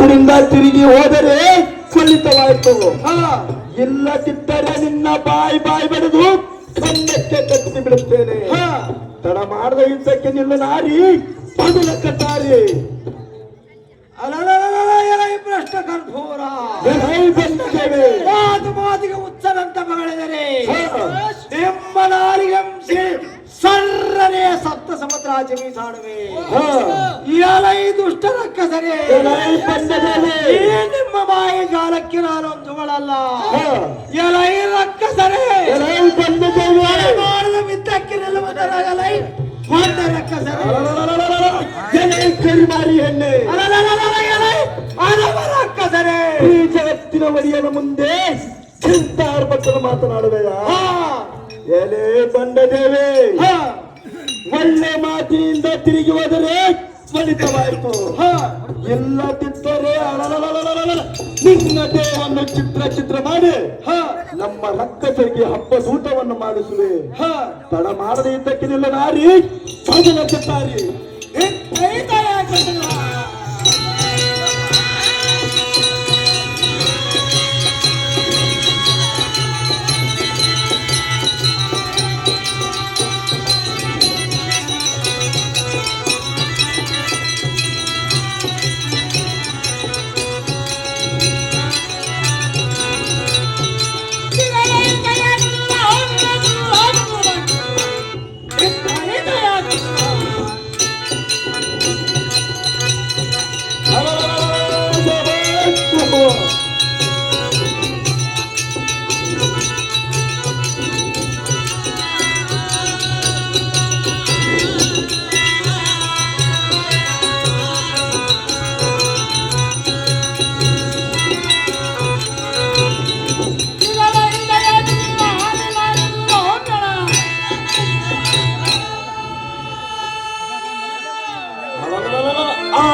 ಊರಿಂದ ತಿರುಗಿ ಹೋದರೆ ಫಲಿತವಾಯಿತು. ಇಲ್ಲದಿದ್ದರೆ ನಿನ್ನ ಬಾಯಿ ಬಡಿದು ಕಂದಕ್ಕೆ ಕಟ್ಟಿ ಬಿಡುತ್ತೇನೆ. ತಡ ಮಾಡದ ಯುದ್ಧಕ್ಕೆ ನಿಲ್ಲ ನಾರಿ ಮೊದಲ ಕಟ್ಟಾರಿ. ಭ್ರಷ್ಟ ಕರ್ಪೂರ ಮಾತಿಗೆ ಉಚ್ಚರಂತ ಮಗಳಿದರೆ ನಿಮ್ಮ ನಾಲಿಗೆ ಸರ್ರನೆ ಸಪ್ತ ಸಮುದ್ರಾಜ ಮೀಸಾಡುವೆ. ಎಲೈ ದುಷ್ಟ ರಕ್ಕಸರೇ, ನಿಮ್ಮ ಬಾಯಿ ಜಾಲಕ್ಕೆ ನಾನೊಂದುಗಳಲ್ಲ. ಎಲೈ ರಕ್ಕಸರೇ, ಮಾಡಿದ ಮಿದ್ದಕ್ಕೆ ನಿಲ್ಲುವುದರಾಗಲೈ ಹೊಂದ ರಕ್ಕಸರೇ, ಮಾರಿ ಹೆಣ್ಣೆ ರಕ್ಕಸರೇ, ಈ ಜಗತ್ತಿನ ಒಡೆಯನ ಮುಂದೆ ಚಿಂತಾರ್ಪಟ್ಟಲು ಮಾತನಾಡುವೆಯಾ? ಎಲೆ ಬಂಡದೇವೆ, ಒಳ್ಳೆ ಮಾತಿನಿಂದ ತಿರುಗಿ ಹೋದರೆ ಫಲಿತವಾಯಿತು. ಇಲ್ಲದಿದ್ದರೆ ನಿನ್ನ ದೇಹವನ್ನು ಚಿತ್ರ ಮಾಡಿ ನಮ್ಮ ರಕ್ಕಸರಿಗೆ ಹಬ್ಬದೂಟವನ್ನು ಮಾಡಿಸುವೆ. ತಡ ಮಾಡದೆ ಇದ್ದಕ್ಕೆ ನಿಲ್ಲ ನಾರಿ ಮೊದಲ ಕಟ್ಟಾರಿ.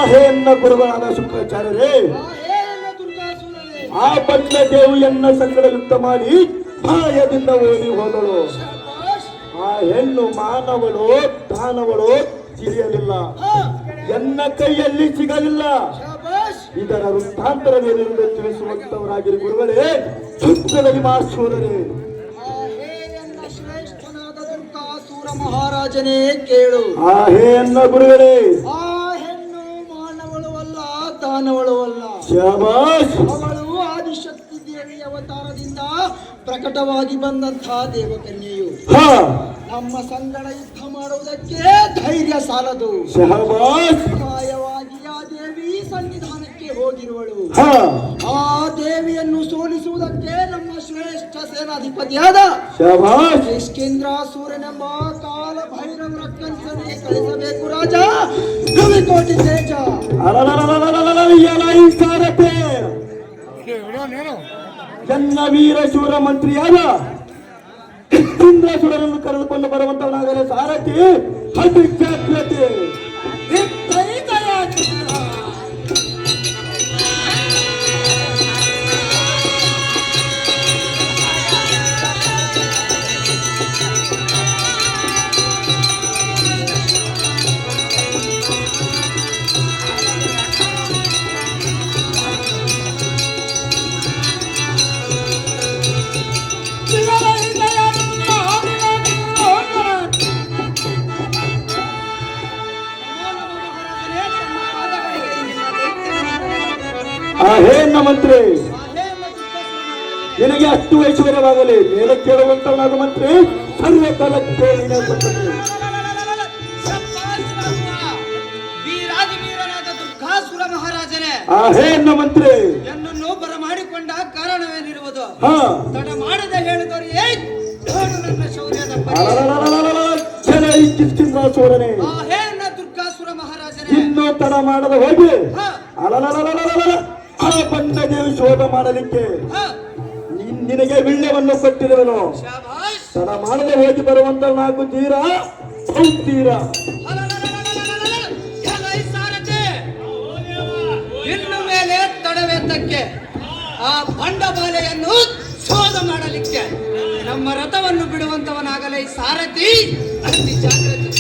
ಹೆಣ್ಣ ಗುರುಗಳಾದ ಶುಕ್ರಾಚಾರ್ಯರೇ, ಆ ಬಂದ ದೇವಿಯನ್ನ ಸಂಗಡಯುಕ್ತ ಮಾಡಿ ಭಯದಿಂದ ಓಡಿ ಹೋದಳು. ಆ ಹೆಣ್ಣು ಮಾನವಳು ದಾನವಳು ತಿಳಿಯಲಿಲ್ಲ, ಎನ್ನ ಕೈಯಲ್ಲಿ ಸಿಗಲಿಲ್ಲ. ಇದರ ವೃತ್ತಾಂತರವೇನೆಂದು ತಿಳಿಸುವಂತವರಾಗಿರಿ ಗುರುಗಳೇ, ಶುದ್ಧದಲ್ಲಿ ಮಾಸೂರರೇ. ಶ್ರೇಷ್ಠನಾದ ದುರ್ಗಾಸುರ ಮಹಾರಾಜನೇ ಕೇಳು. ಆ ಹೆಣ್ಣ ಗುರುಗಳೇ, ದಾನವಳು ಅಲ್ಲ, ಶಬಾಷ್. ಅವಳು ಆದಿಶಕ್ತಿ ದೇವಿ ಅವತಾರದಿಂದ ಪ್ರಕಟವಾಗಿ ಬಂದಂತಹ ದೇವಕನ್ಯೆಯು. ನಮ್ಮ ಸಂಗಡ ಯುದ್ಧ ಮಾಡುವುದಕ್ಕೆ ಧೈರ್ಯ ಸಾಲದು. ಕಾಯವಾಗಿ ಆ ದೇವಿ ಸನ್ನಿಧಾನಕ್ಕೆ ಹೋಗಿರುವಳು. ಆ ದೇವಿಯನ್ನು ಸೋಲಿಸುವುದಕ್ಕೆ ನಮ್ಮ ಶ್ರೇಷ್ಠ ಸೇನಾಧಿಪತಿಯಾದ ಕಿಷ್ಕಿಂದ್ರಾಸುರನೆಂಬ ಕಾಲ ಭೈರವರ ಕಂಸನಿಗೆ ಕಳಿಸಬೇಕು ರಾಜ. ಕವಿಕೋಟಿ ತೇಜ ಎನ್ನ ವೀರ ಶೂರ ಮಂತ್ರಿಯಾದ ಕಿಷ್ಕಿಂದ್ರಾಸುರನನ್ನು ಕರೆದುಕೊಂಡು ಬರುವಂತವನಾಗಲೇ ಸಾರಥಿ ಅಧಿಕಾರತೆ. ಹೇನ ಮಂತ್ರಿ, ನಿನಗೆ ಅಷ್ಟು ಐಶ್ವರ್ಯವಾಗಲಿ. ಮೇಲೆ ಕೇಳುವಂತವನಾದ ಮಂತ್ರಿ ಸರ್ವಕಾಲಕ್ಕೆ ದುರ್ಗಾಸುರ ಮಹಾರಾಜನೇ, ಆ ಹೇನ ಮಂತ್ರಿ ಎನ್ನನ್ನು ಬರಮಾಡಿಕೊಂಡ ಕಾರಣವೇನಿರುವುದು? ತಡ ಮಾಡದೆ ಹೇಳಿದವರು ನನ್ನ ಶೌರ್ಯದ ಕಿಷ್ಕಿಂದ್ರಾಸುರನೇ, ದುರ್ಗಾಸುರ ಮಹಾರಾಜನೇ, ಇನ್ನೂ ತಡ ಮಾಡದೆ ಹೋಗಿ ಆ ಬಂದ ದೇವಿ ಶೋಧ ಮಾಡಲಿಕ್ಕೆ ನಿನಗೆ ವಿಳ್ಯವನ್ನು ಕೊಟ್ಟಿರುವನು. ತಡ ಮಾಡದೆ ಹೋಗಿ ಬರುವಂತ ನಾಲ್ಕು ತೀರ ತೀರ. ಇನ್ನು ಮೇಲೆ ತಡವೆದ್ದಕ್ಕೆ ಆ ಬಂಡಬಾಲೆಯನ್ನು ಶೋಧ ಮಾಡಲಿಕ್ಕೆ ನಮ್ಮ ರಥವನ್ನು ಬಿಡುವಂತವನಾಗಲೇ ಸಾರಥಿ ಅತಿ ಜಾಗ್ರತೆ.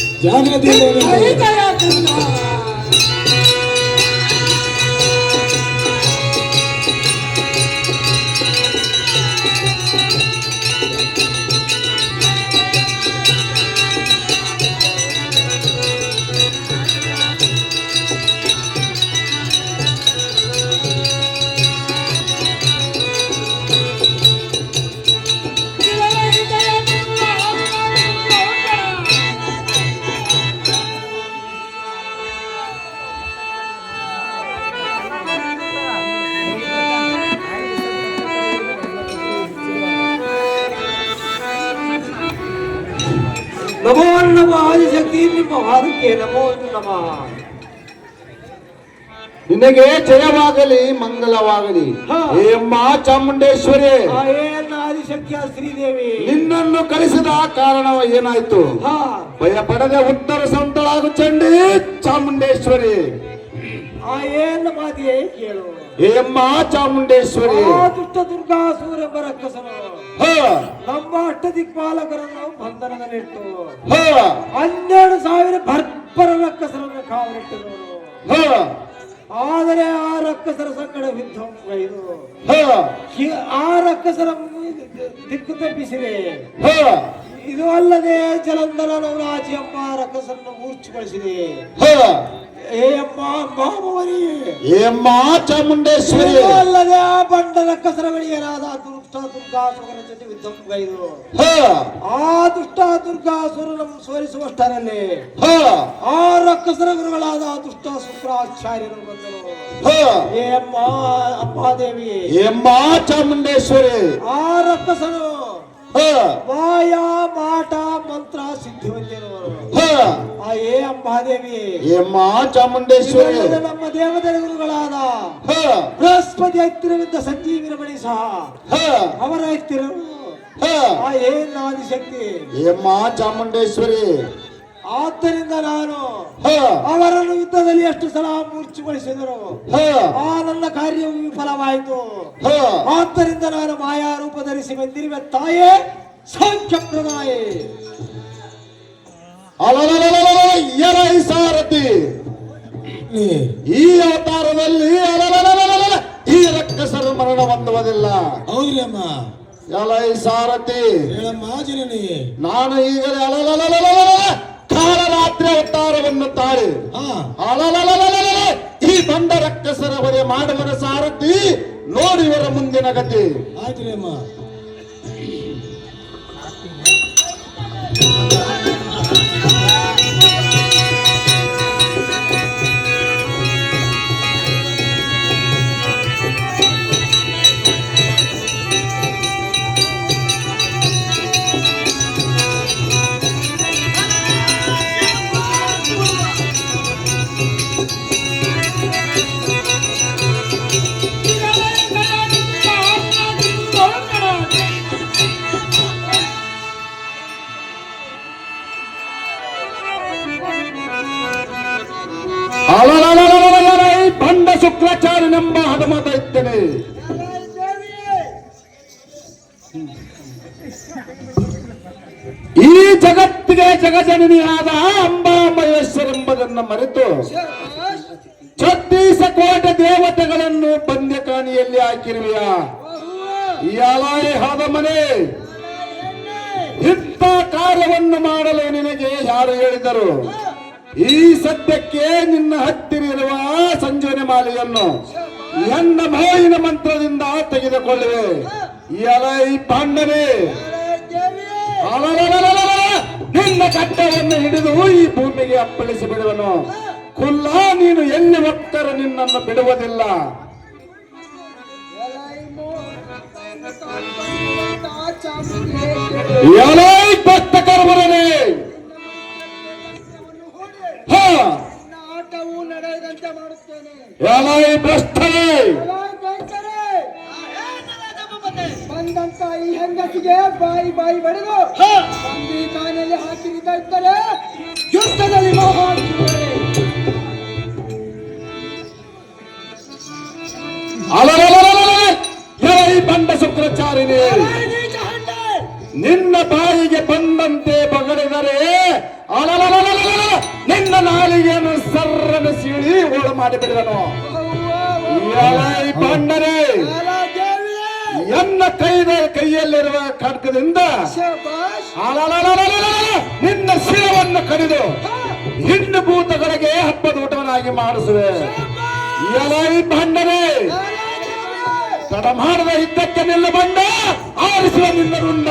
ನಮೋ ನಮಃ ಆದಿಶಕ್ತಿ ನಿಮ್ಮ ವಾದಕ್ಕೆ ನಮೋ ನಮಃ. ನಿನಗೆ ಜಯವಾಗಲಿ ಮಂಗಲವಾಗಲಿ ಹಾ. ಏಮ್ಮ ಚಾಮುಂಡೇಶ್ವರಿ. ಏನ ಆದಿಶಕ್ತಿಯ ಶ್ರೀದೇವಿ ನಿನ್ನನ್ನು ಕಳಿಸಿದ ಕಾರಣ ಏನಾಯ್ತು? ಹಾ ಭಯ ಪಡದೆ ಉತ್ತರ ಸಂತಳಾಗು ಚಂಡಿ ಚಾಮುಂಡೇಶ್ವರಿ. ಏನ ಮಾತಿಯೇ ಕೇಳು. ಏಮ್ಮ ಚಾಮುಂಡೇಶ್ವರಿ. ದುಷ್ಟ ದುರ್ಗಾಸುರ ಎಂಬ ರಕ್ಕಸನು ಹ ನಮ್ಮ ಅಷ್ಟದಿಕ್ಪಾಲಕರನ್ನು ಬಂಧನದಲ್ಲಿಟ್ಟು ಹ 12,000 ಭರ್ಪರ ರಕ್ಕಸರನ್ನು ಕಾವಲಿಟ್ಟಿರುವರು. ಹ ಆದರೆ ಆ ರಕ್ಕಸರ ಸಂಗಡ ಯುದ್ಧಗೈದು ಹ ಆ ರಕ್ಕಸರ ದಿಕ್ಕು ತಪ್ಪಿಸಿದೆ. ಹ ಇದು ಅಲ್ಲದೆ ಜಲಂಧರ ನವರಾಜಿ ಎಂಬ ರಕ್ಕಸರನ್ನು ಮೂರ್ಛೆಗೊಳಿಸಿದೆ. ಹ ಏ ಅಮ್ಮ ಮಾಮವರಿ. ಏಮ್ಮ ಚಾಮುಂಡೇಶ್ವರಿ. ಇದು ಅಲ್ಲದೆ ಆ ಬಂಡ ರಕ್ಕಸರ ಬಳಿಯರಾದ ದುಷ್ಟ ದುರ್ಗಾಸುರನ ಜೊತೆ ಯುದ್ಧಗೈದು ಹ ಆ ದುಷ್ಟ ದುರ್ಗಾಸುರನನ್ನು ಸೋಲಿಸುವಷ್ಟರಲ್ಲಿ ಹ ಆ ರಕ್ಕಸರ ಗುರುಗಳಾದ ದುಷ್ಟ ಶುಕ್ರಾಚಾರ್ಯರು ಬಂದರು. ಹ ಏ ಅಮ್ಮ ಅಪ್ಪಾದೇವಿ. ಏಮ್ಮ ಚಾಮುಂಡೇಶ್ವರಿ. ಆ ರಕ್ಕಸನು ಹ ಮಾಯ ಮಾಟ ಮಂತ್ರ ಸಿದ್ಧಿವಂತಿರುವರು. ಹ ಏ ಅಂಬಾದೇವಿ. ಏಮ್ಮ ಚಾಮುಂಡೇಶ್ವರಿ. ಇದಲ್ಲದೆ ನಮ್ಮ ದೇವತೆಯ ಗುರುಗಳಾದ ಹ ಬೃಹಸ್ಪತಿ ಹತ್ತಿರವಿದ್ದ ಸಂಜೀವಿನ ಬಳಿ ಸಹ ಹ ಅವರ ಹತ್ತಿರರು ಹ ಏನ್ ಆದಿಶಕ್ತಿ. ಏಮ್ಮ ಚಾಮುಂಡೇಶ್ವರಿ. ಆದ್ದರಿಂದ ನಾನು ಹ ಅವರನ್ನು ಯುದ್ಧದಲ್ಲಿ ಎಷ್ಟು ಸಲ ಮೂರ್ಛೆಗೊಳಿಸಿದರು. ಹ ಆ ನನ್ನ ಕಾರ್ಯವು ವಿಫಲವಾಯಿತು. ಹ ಆದ್ದರಿಂದ ನಾನು ಮಾಯಾ ರೂಪ ಧರಿಸಿ ಬಂದಿರುವೆ ತಾಯೇ ಸಾಂಖ್ಯಪ್ರದಾಯೇ. ಅಲಲಲಲಲ ಎಲೈ ಸಾರಥಿ. ಈ ಅವತಾರದಲ್ಲಿ ಅಲಲಲಲಲ ಈ ರಕ್ಕಸರು ಮರಣ ಹೊಂದುವುದಿಲ್ಲ. ಹೌದ್ರಿ ಅಮ್ಮ. ಎಲೈ ಸಾರಥಿ. ಹೇಳಮ್ಮ ಜನನಿ. ನಾನು ಈಗಲೇ ಅಲಲಲಲಲ ಕಾಲರಾತ್ರಿ ಅವತಾರವನ್ನು ತಾಳಿ ಅಲಲಲಲಲ ಈ ಬಂದ ರಕ್ಕಸರ ಹೊರೆ ಮಾಡುವರ ಸಾರಥಿ ನೋಡಿವರ ಮುಂದಿನ ಗತಿ. ಆಯ್ತ್ರಿ ಅಮ್ಮ. ಅಲಲಲಲಲ ಬಂಡ ಶುಕ್ರಾಚಾರ್ಯನೆಂಬ ಹನುಮತ ಇದ್ದೇನೆ. ಈ ಜಗತ್ತಿಗೆ ಜಗಜನನಿಯಾದ ಅಂಬಾ ಮಹೇಶ್ವರೆಂಬುದನ್ನು ಮರೆತು 36 ಕೋಟಿ ದೇವತೆಗಳನ್ನು ಪಂದ್ಯಕಾಣಿಯಲ್ಲಿ ಹಾಕಿರುವೆಯ ಎಲಾಯಿ ಹಾದ ಮನೆ. ಇಂಥ ಕಾರ್ಯವನ್ನು ಮಾಡಲು ನಿನಗೆ ಯಾರು ಹೇಳಿದರು? ಈ ಸದ್ಯಕ್ಕೆ ನಿನ್ನ ಹತ್ತಿರಿರುವ ಸಂಜೀವನಿ ಮಾಲೆಯನ್ನು ಎನ್ನ ಮಾಯಿನ ಮಂತ್ರದಿಂದ ತೆಗೆದುಕೊಳ್ಳುವೆ. ಎಲೈ ಪಾಂಡನೆ, ನಿನ್ನ ಕಟ್ಟವನ್ನು ಹಿಡಿದು ಈ ಭೂಮಿಗೆ ಅಪ್ಪಳಿಸಿ ಬಿಡುವನು. ಕುಲ್ಲ, ನೀನು ಎಲ್ಲಿ ಹೋಗ್ತಾರೋ ನಿನ್ನನ್ನು ಬಿಡುವುದಿಲ್ಲ. ಎಲೈ ಭಕ್ತ ಕರ್ಮರನೆ, ಆಟವು ನಡೆಯದಂತೆ ಮಾಡುತ್ತೇನೆ. ಎಲೈ ಭ್ರಷ್ಟನೇ, ಬಂದಂತ ಈ ಹೆಂಗಸಿಗೆ ಬಾಯಿ ಬಾಯಿ ಬಡಿದು ಬಂದಿ ಕಾನೆಯಲ್ಲಿ ಹಾಕಿ ಇದ್ದರೆ ಯುದ್ಧದಲ್ಲಿ ಎಲೈ ಬಂಡ ಶುಕ್ರಾಚಾರ್ಯನೇ, ನಿನ್ನ ಬಾಯಿಗೆ ಬಂದಂತೆ ಬಗಲಿದರೆ ನಿನ್ನ ನಾಲಿಗೆಯನ್ನು ಸರ್ರನ್ನು ಸೀಳಿ ಓಳು ಮಾಡಿಬಿಡುವನು. ಎಲೈ ಬಂಡರೆ, ಎನ್ನ ಕೈಯಲ್ಲಿರುವ ಖಡ್ಗದಿಂದ ನಿನ್ನ ಶಿರವನ್ನು ಕಡಿದು ಹಿಂಡು ಭೂತಗಳಿಗೆ ಹಬ್ಬದ ಊಟವನ್ನಾಗಿ ಮಾಡಿಸುವೆ. ಎಲೈ ಬಂಡರೆ, ತಡ ಮಾಡದ ಇದ್ದಕ್ಕೆ ನಿಲ್ಲ ಬಂಡ ಆರಿಸುವ ನಿನ್ನ ರುಂಡ.